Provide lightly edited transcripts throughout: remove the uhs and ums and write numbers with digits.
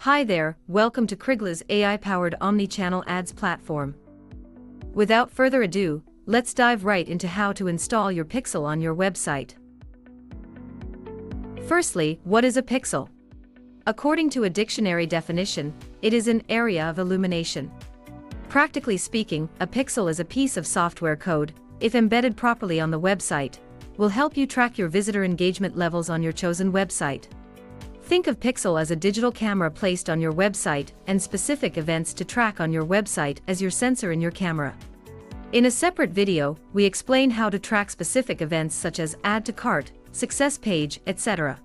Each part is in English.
Hi there, welcome to Crigloo's AI-powered Omnichannel ads platform. Without further ado, let's dive right into how to install your pixel on your website. Firstly, what is a pixel? According to a dictionary definition, it is an area of illumination. Practically speaking, a pixel is a piece of software code, if embedded properly on the website, will help you track your visitor engagement levels on your chosen website. Think of Pixel as a digital camera placed on your website and specific events to track on your website as your sensor in your camera. In a separate video, we explain how to track specific events such as add to cart, success page, etc.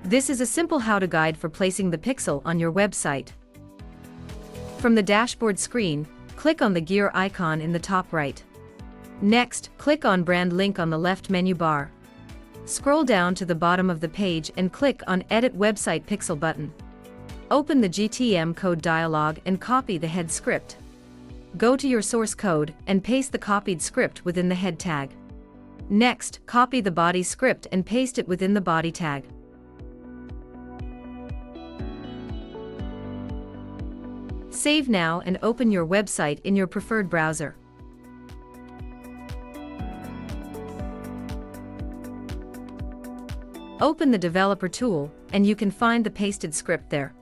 This is a simple how-to guide for placing the pixel on your website. From the dashboard screen, click on the gear icon in the top right. Next, click on brand link on the left menu bar. Scroll down to the bottom of the page and click on Edit Website Pixel button. Open the GTM code dialog and copy the head script. Go to your source code and paste the copied script within the head tag. Next, copy the body script and paste it within the body tag. Save now and open your website in your preferred browser. Open the developer tool, and you can find the pasted script there.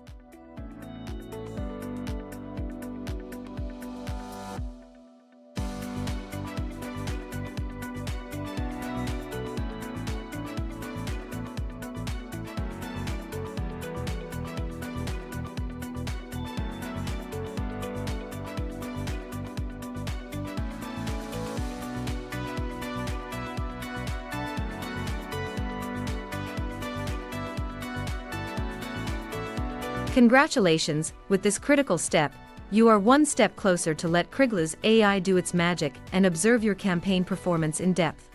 Congratulations, with this critical step, you are one step closer to let Crigloo's AI do its magic and observe your campaign performance in depth.